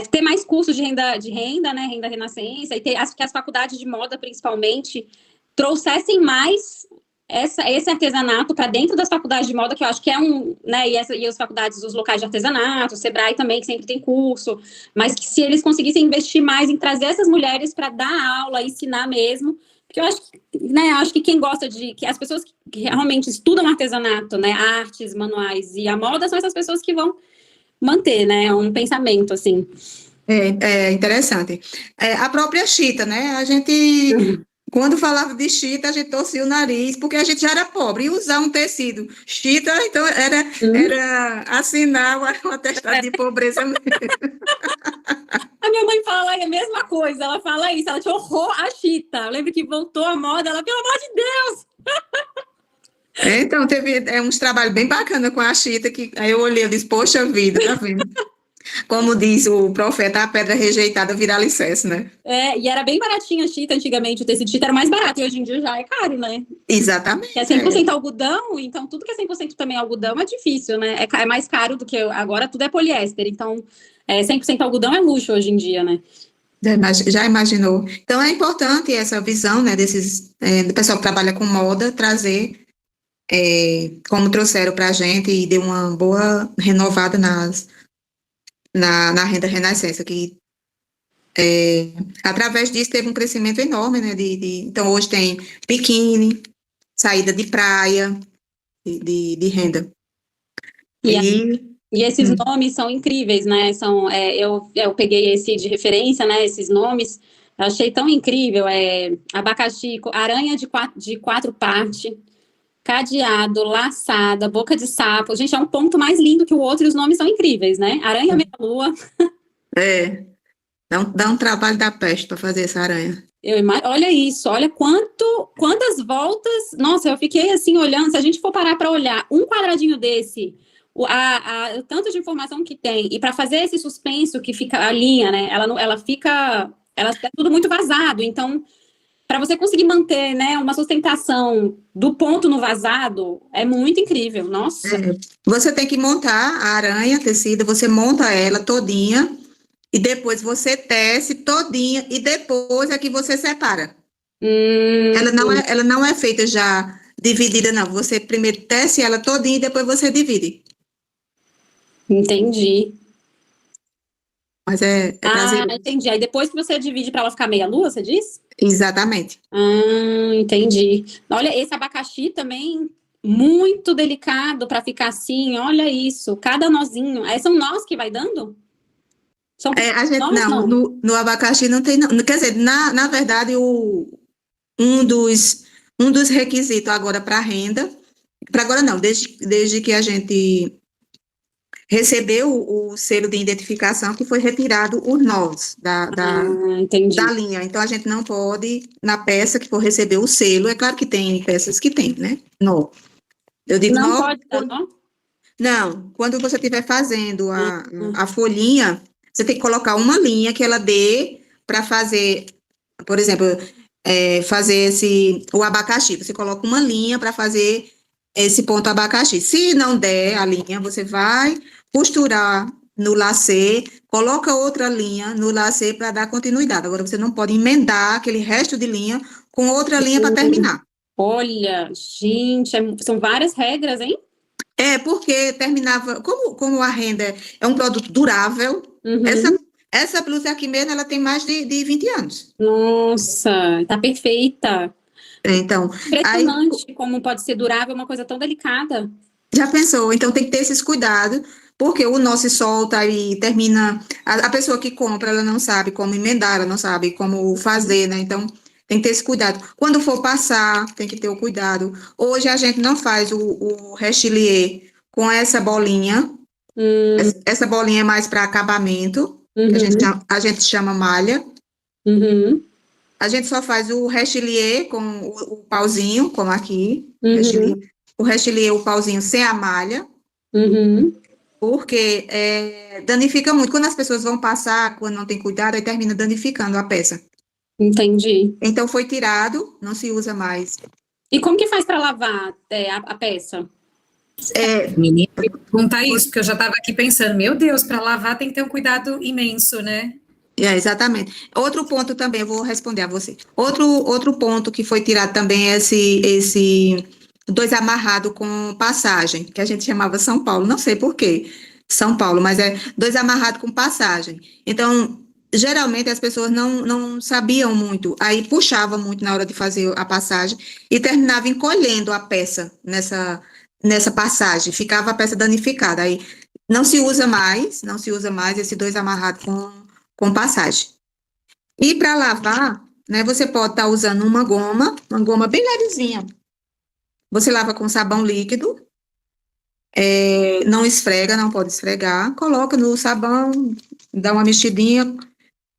ter mais cursos de renda, né, renda renascença, e que as faculdades de moda, principalmente, trouxessem mais esse artesanato para dentro das faculdades de moda, que eu acho que né, e as faculdades, os locais de artesanato, o Sebrae também, que sempre tem curso, mas que se eles conseguissem investir mais em trazer essas mulheres para dar aula, ensinar mesmo, porque eu acho que quem gosta que as pessoas que realmente estudam artesanato, né, artes, manuais e a moda, são essas pessoas que vão manter, né, um pensamento, assim. É interessante. A própria chita, né, a gente... Quando falava de chita, a gente torcia o nariz, porque a gente já era pobre. E usar um tecido chita, então era assinar um atestado de pobreza mesmo. A minha mãe fala a mesma coisa, ela fala isso, ela tinha horror à chita. Eu lembro que voltou a moda, ela, pelo amor de Deus! Então, teve uns trabalhos bem bacanas com a chita, que aí eu olhei e disse, poxa vida, tá vendo? Como diz o profeta, a pedra rejeitada vira alicerce, né? E era bem baratinho a chita antigamente, o tecido de chita era mais barato, e hoje em dia já é caro, né? Exatamente. Que é 100% algodão, então tudo que é 100% também algodão é difícil, né? É mais caro do que agora, tudo é poliéster, então 100% algodão é luxo hoje em dia, né? Já imaginou? Então é importante essa visão, né, do pessoal que trabalha com moda, trazer como trouxeram para a gente e deu uma boa renovada na renda renascença, que através disso teve um crescimento enorme, né? Então hoje tem biquíni, saída de praia, de renda. E esses nomes são incríveis, né? Eu peguei esse de referência, né? Esses nomes, eu achei tão incrível. Abacaxi, aranha de quatro partes, cadeado, laçada, boca de sapo. Gente, é um ponto mais lindo que o outro e os nomes são incríveis, né? Aranha meia-lua. Dá um trabalho da peste para fazer essa aranha. Olha isso, olha quantas voltas. Nossa, eu fiquei assim olhando. Se a gente for parar para olhar um quadradinho desse, o tanto de informação que tem, e para fazer esse suspenso que fica a linha, né? Ela fica tudo muito vazado. Então, para você conseguir manter, né, uma sustentação do ponto no vazado, é muito incrível, nossa. Você tem que montar a aranha tecida, você monta ela todinha, e depois você tece todinha, e depois é que você separa. Ela não é feita já dividida, não. Você primeiro tece ela todinha e depois você divide. Entendi. Mas é prazeroso. Entendi. Aí depois que você divide para ela ficar meia lua, você diz? Exatamente. Entendi. Olha, esse abacaxi também muito delicado para ficar assim. Olha isso, cada nozinho. Aí são nós que vai dando? São A gente, nós, não, no abacaxi não tem, não. Quer dizer, na verdade, um dos requisitos agora para renda, para agora não, desde que a gente recebeu o selo de identificação, que foi retirado os nós entendi. da linha. Então, a gente não pode, na peça que for receber o selo, é claro que tem peças que tem, né? Nó. Eu digo Não nó. pode dar nó? Não, quando você estiver fazendo a folhinha, você tem que colocar uma linha que ela dê para fazer, por exemplo, fazer o abacaxi. Você coloca uma linha para fazer esse ponto abacaxi. Se não der a linha, você vai costurar no lacê, coloca outra linha no lacê para dar continuidade. Agora, você não pode emendar aquele resto de linha com outra linha para terminar. Olha, gente, são várias regras, hein? Porque terminava, como a renda é um produto durável, essa blusa aqui mesmo, ela tem mais de 20 anos. Nossa, tá perfeita. Então, impressionante como pode ser durável uma coisa tão delicada. Já pensou? Então tem que ter esses cuidados, porque o nó se solta e termina. A pessoa que compra, ela não sabe como emendar, ela não sabe como fazer, né? Então tem que ter esse cuidado. Quando for passar, tem que ter o cuidado. Hoje a gente não faz o rechilier com essa bolinha. Essa bolinha é mais para acabamento, que a gente chama malha. A gente só faz o rechilier com o pauzinho, como aqui. O rechilier, o pauzinho sem a malha. Porque danifica muito. Quando as pessoas vão passar, quando não tem cuidado, aí termina danificando a peça. Entendi. Então foi tirado, não se usa mais. E como que faz para lavar a peça? Menina, perguntar isso, porque eu já estava aqui pensando, meu Deus, para lavar tem que ter um cuidado imenso, né? Exatamente. Outro ponto também, eu vou responder a você. Outro ponto que foi tirado também é esse 2 amarrado com passagem, que a gente chamava São Paulo, não sei por quê, São Paulo, mas é 2 amarrado com passagem. Então, geralmente as pessoas não sabiam muito, aí puxava muito na hora de fazer a passagem e terminava encolhendo a peça nessa passagem, ficava a peça danificada. Aí não se usa mais esse 2 amarrado com passagem. E para lavar, né, você pode estar usando uma goma bem levezinha. Você lava com sabão líquido, não esfrega, não pode esfregar, coloca no sabão, dá uma mexidinha.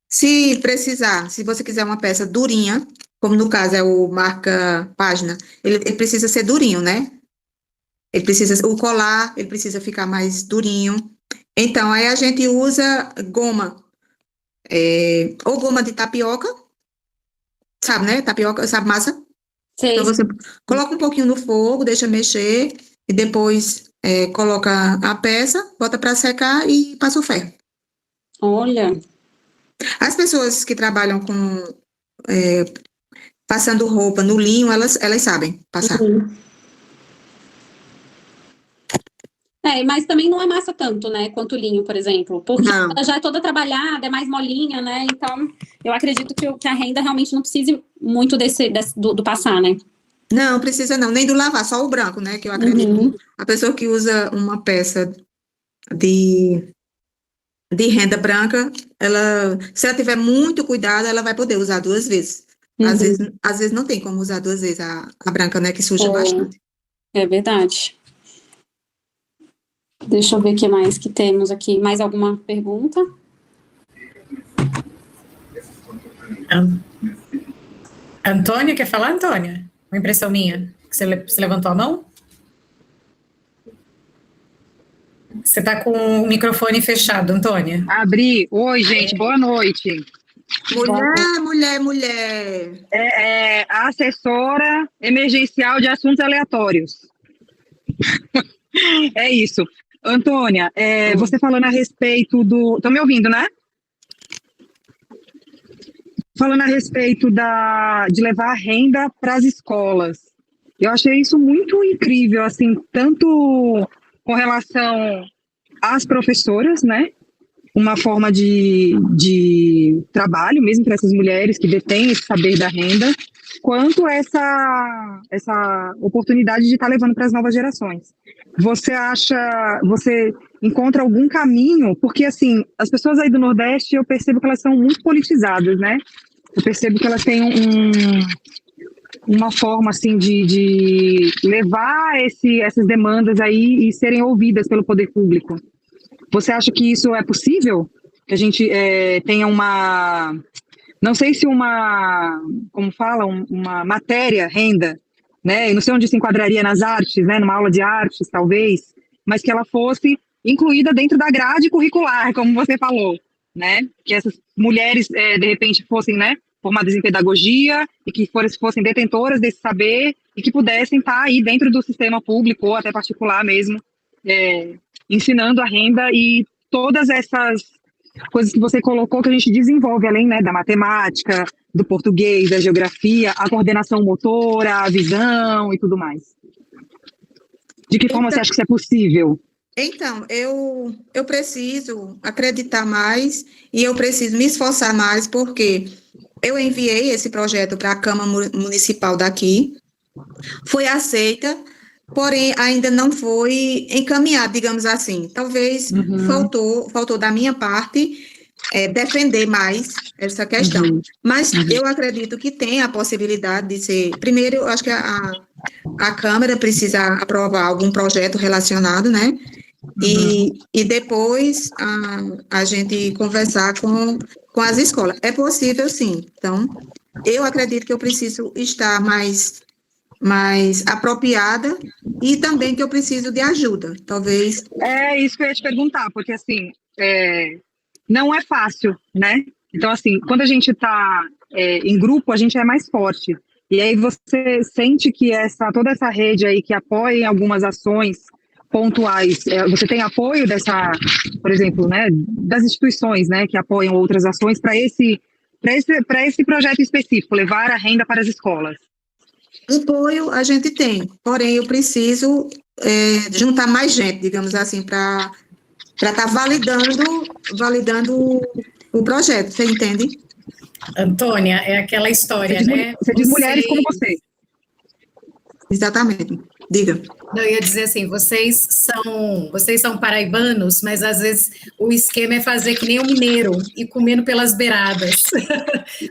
Se precisar, se você quiser uma peça durinha, como no caso é o marca página, ele precisa ser durinho, né? O colar, ele precisa ficar mais durinho. Então, aí a gente usa goma, ou goma de tapioca, sabe, né? Tapioca, sabe massa? Sei. Então, você coloca um pouquinho no fogo, deixa mexer, e depois coloca a peça, bota para secar e passa o ferro. Olha. As pessoas que trabalham passando roupa no linho, elas sabem passar. Mas também não amassa tanto, né, quanto o linho, por exemplo, porque Não. ela já é toda trabalhada, é mais molinha, né, então eu acredito que a renda realmente não precise muito do passar, né. Não, precisa não, nem do lavar, só o branco, né, que eu acredito. A pessoa que usa uma peça de renda branca, se ela tiver muito cuidado, ela vai poder usar 2 vezes. Às vezes não tem como usar 2 vezes a branca, né, que suja bastante. É verdade. Deixa eu ver o que mais que temos aqui. Mais alguma pergunta? Antônia, quer falar, Antônia? Uma impressão minha. Você levantou a mão? Você está com o microfone fechado, Antônia. Abri. Oi, gente, boa noite. Mulher. A assessora emergencial de assuntos aleatórios. É isso. Antônia, você falando a respeito do... Estão me ouvindo, né? Falando a respeito de levar a renda para as escolas. Eu achei isso muito incrível, assim, tanto com relação às professoras, né? Uma forma de trabalho mesmo para essas mulheres que detêm esse saber da renda, quanto essa oportunidade de estar levando para as novas gerações. Você encontra algum caminho? Porque, assim, as pessoas aí do Nordeste, eu percebo que elas são muito politizadas, né? Eu percebo que elas têm uma forma, assim, de levar essas demandas aí e serem ouvidas pelo poder público. Você acha que isso é possível? Que a gente tenha não sei se como fala, uma matéria, renda, né? Eu não sei onde se enquadraria nas artes, né? Numa aula de artes, talvez, mas que ela fosse incluída dentro da grade curricular, como você falou, né? Que essas mulheres, de repente, fossem, né, formadas em pedagogia e que fossem detentoras desse saber e que pudessem estar aí dentro do sistema público ou até particular mesmo, ensinando a renda e todas essas coisas que você colocou que a gente desenvolve, além, né, da matemática, do português, da geografia, a coordenação motora, a visão e tudo mais. De que forma você acha que isso é possível? Então, eu preciso acreditar mais e eu preciso me esforçar mais, porque eu enviei esse projeto para a Câmara Municipal daqui, foi aceita, porém ainda não foi encaminhado, digamos assim. Talvez faltou da minha parte defender mais essa questão. Mas eu acredito que tem a possibilidade de ser... Primeiro, eu acho que a Câmara precisa aprovar algum projeto relacionado, né? E depois a gente conversar com as escolas. É possível, sim. Então, eu acredito que eu preciso estar mais apropriada e também que eu preciso de ajuda, talvez. É isso que eu ia te perguntar, porque, assim, não é fácil, né? Então, assim, quando a gente está em grupo, a gente é mais forte. E aí você sente que toda essa rede aí que apoia em algumas ações pontuais, você tem apoio por exemplo, né, das instituições, né, que apoiam outras ações para esse projeto específico, levar a renda para as escolas? Apoio a gente tem, porém eu preciso juntar mais gente, digamos assim, para estar validando o projeto, você entende? Antônia, é aquela história, né? Você diz mulheres como você. Exatamente. Diga. Eu ia dizer assim, vocês são paraibanos, mas às vezes o esquema é fazer que nem o mineiro e comendo pelas beiradas.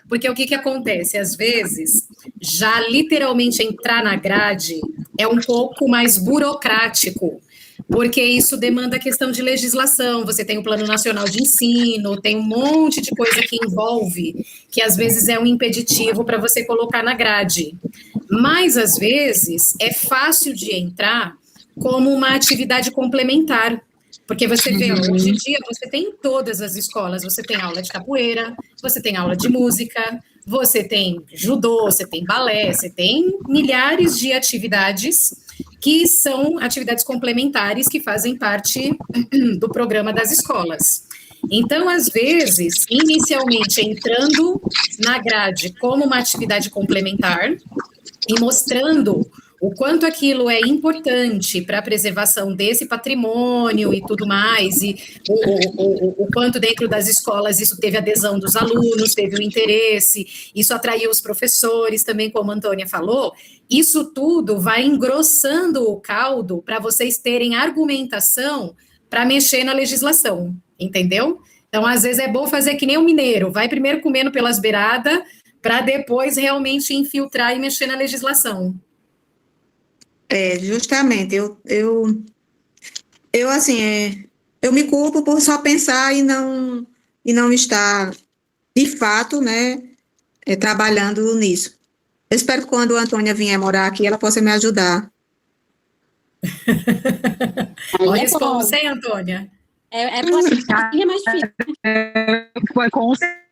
Porque o que acontece? Às vezes, já literalmente entrar na grade é um pouco mais burocrático, porque isso demanda questão de legislação, você tem o Plano Nacional de Ensino, tem um monte de coisa que envolve, que às vezes é um impeditivo para você colocar na grade. Mas, às vezes, é fácil de entrar como uma atividade complementar, porque você vê, hoje em dia, você tem em todas as escolas, você tem aula de capoeira, você tem aula de música, você tem judô, você tem balé, você tem milhares de atividades que são atividades complementares que fazem parte do programa das escolas. Então, às vezes, inicialmente entrando na grade como uma atividade complementar e mostrando o quanto aquilo é importante para a preservação desse patrimônio e tudo mais, e o quanto dentro das escolas isso teve adesão dos alunos, teve o interesse, isso atraiu os professores também, como a Antônia falou, isso tudo vai engrossando o caldo para vocês terem argumentação para mexer na legislação, entendeu? Então, às vezes é bom fazer que nem o mineiro, vai primeiro comendo pelas beiradas, para depois realmente infiltrar e mexer na legislação. Justamente, eu assim, eu me culpo por só pensar e não estar, de fato, né, trabalhando nisso. Eu espero que quando a Antônia vier morar aqui, ela possa me ajudar. Olha isso como você, Antônia. É mais difícil. Foi com certeza.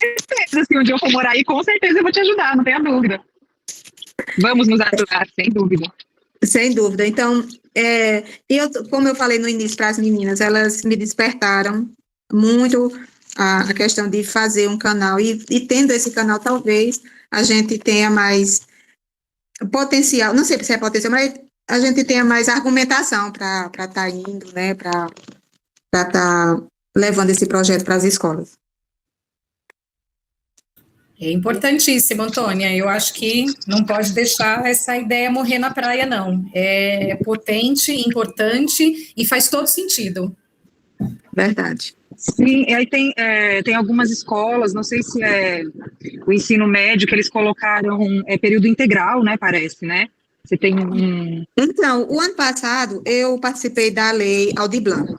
certeza, se um dia eu for morar aí, com certeza eu vou te ajudar, não tenha dúvida. Vamos nos ajudar, sem dúvida. Sem dúvida. Então, como eu falei no início para as meninas, elas me despertaram muito a questão de fazer um canal, e tendo esse canal, talvez a gente tenha mais potencial, não sei se é potencial, mas a gente tenha mais argumentação para estar indo, né, para estar levando esse projeto para as escolas. É importantíssimo, Antônia. Eu acho que não pode deixar essa ideia morrer na praia, não. É potente, importante e faz todo sentido. Verdade. Sim, e aí tem algumas escolas, não sei se é o ensino médio, que eles colocaram período integral, né, parece, né? Você tem um... Então, o ano passado, eu participei da lei Aldir Blanc.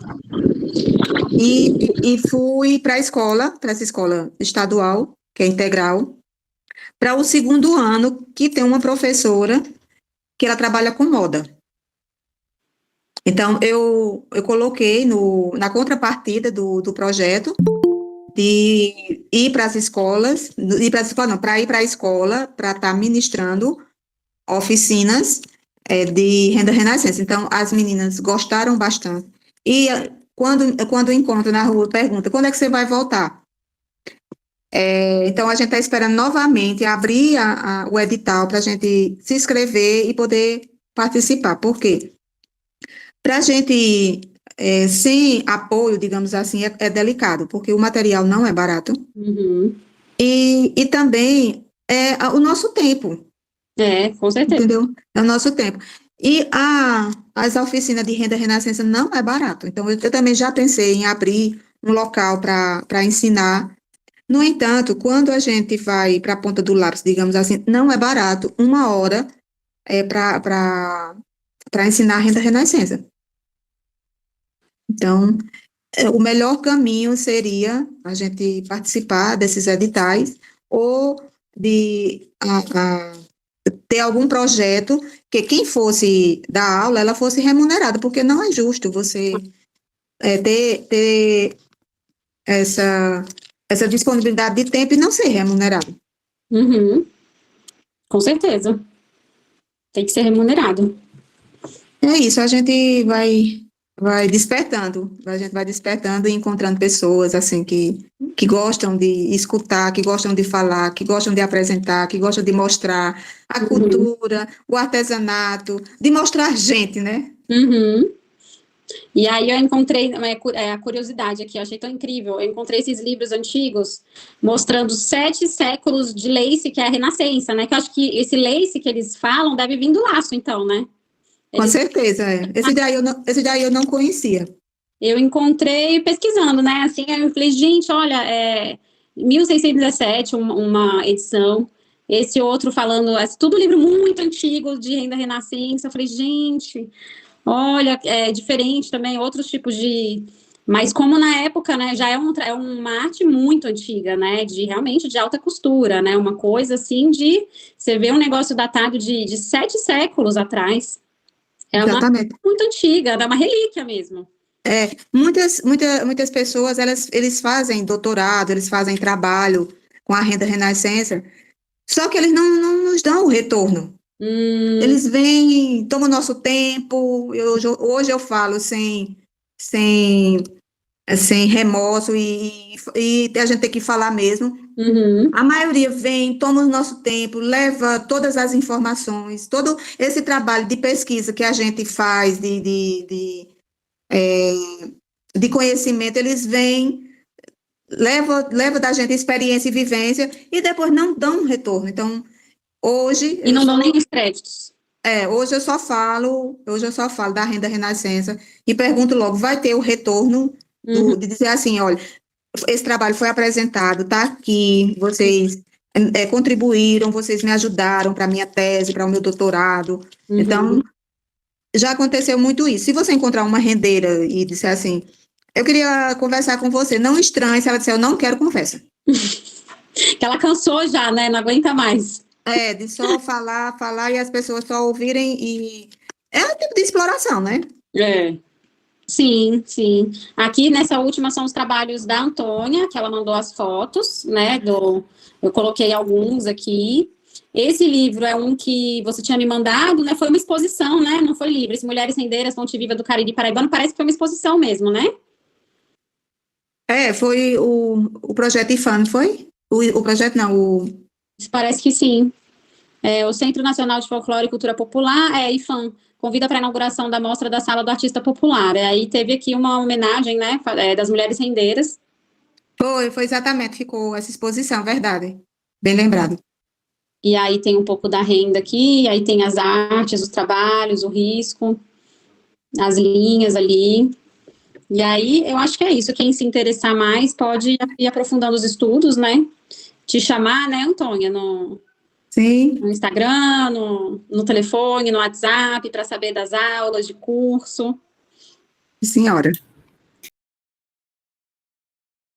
E fui para essa escola estadual, que é integral, para o segundo ano, que tem uma professora que ela trabalha com moda. Então, eu coloquei na contrapartida do projeto de ir para as escolas, para ir para a escola, para estar ministrando oficinas de renda renascença. Então, as meninas gostaram bastante. E quando encontro na rua, pergunta, quando é que você vai voltar? Então, a gente está esperando novamente abrir o edital para a gente se inscrever e poder participar. Por quê? Para a gente, sem apoio, digamos assim, é delicado, porque o material não é barato. Uhum. E também é o nosso tempo. Com certeza. Entendeu? É o nosso tempo. E as oficinas de renda renascença não é barato. Então, eu também já pensei em abrir um local para ensinar. No entanto, quando a gente vai para a ponta do lápis, digamos assim, não é barato 1 hora para ensinar a renda renascença. Então, o melhor caminho seria a gente participar desses editais ou de ter algum projeto que quem fosse dar aula, ela fosse remunerada, porque não é justo você ter essa disponibilidade de tempo e não ser remunerado. Uhum. Com certeza. Tem que ser remunerado. É isso, a gente vai despertando, a gente vai despertando e encontrando pessoas assim que gostam de escutar, que gostam de falar, que gostam de apresentar, que gostam de mostrar a cultura, o artesanato, de mostrar gente, né? Uhum. E aí eu encontrei a curiosidade aqui, eu achei tão incrível. Eu encontrei esses livros antigos mostrando 7 séculos de lace, que é a Renascença, né? Que eu acho que esse lace que eles falam deve vir do laço, então, né? Com certeza, Esse daí eu não conhecia. Eu encontrei pesquisando, né? Assim, aí eu falei, gente, olha, 1617, uma edição. Esse outro falando, tudo livro muito antigo de renda renascença. Eu falei, gente, olha, é diferente também, outros tipos de... Mas como na época, né, já é uma arte muito antiga, né, realmente de alta costura, né, uma coisa assim de... Você vê um negócio datado de 7 séculos atrás. É uma arte muito antiga, é uma relíquia mesmo. Muitas pessoas, eles fazem doutorado, eles fazem trabalho com a renda renascença, só que eles não nos dão o retorno. Eles vêm, tomam o nosso tempo. Hoje eu falo sem remorso e a gente tem que falar mesmo. Uhum. A maioria vem, toma o nosso tempo, leva todas as informações, todo esse trabalho de pesquisa que a gente faz, de conhecimento, eles vêm, leva da gente experiência e vivência e depois não dão um retorno. Então, hoje... E não dão nem os créditos. Hoje eu só falo da renda renascença e pergunto logo, vai ter o retorno de dizer assim, olha, esse trabalho foi apresentado, tá aqui, vocês contribuíram, vocês me ajudaram para a minha tese, para o meu doutorado. Então, já aconteceu muito isso. Se você encontrar uma rendeira e disser assim, eu queria conversar com você, não estranhe se ela disser, eu não quero conversa. Que ela cansou já, né? Não aguenta mais. De só falar e as pessoas só ouvirem e... É um tipo de exploração, né? Sim, sim. Aqui nessa última são os trabalhos da Antônia, que ela mandou as fotos, né? Eu coloquei alguns aqui. Esse livro é um que você tinha me mandado, né? Foi uma exposição, né? Não foi livro. Esse Mulheres Rendeiras, Fonte Viva do Cariri Paraibano, parece que foi uma exposição mesmo, né? Foi o projeto IFAM, não foi? O projeto não, Parece que sim. O Centro Nacional de Folclore e Cultura Popular, IFAM, convida para a inauguração da Mostra da Sala do Artista Popular. Aí teve aqui uma homenagem, né, das mulheres rendeiras. Foi exatamente, ficou essa exposição, verdade. Bem lembrado. E aí tem um pouco da renda aqui, aí tem as artes, os trabalhos, o risco, as linhas ali. E aí, eu acho que é isso. Quem se interessar mais pode ir aprofundando os estudos, né? Te chamar, né, Antônia, Sim. no Instagram, no telefone, no WhatsApp, para saber das aulas de curso. Senhora.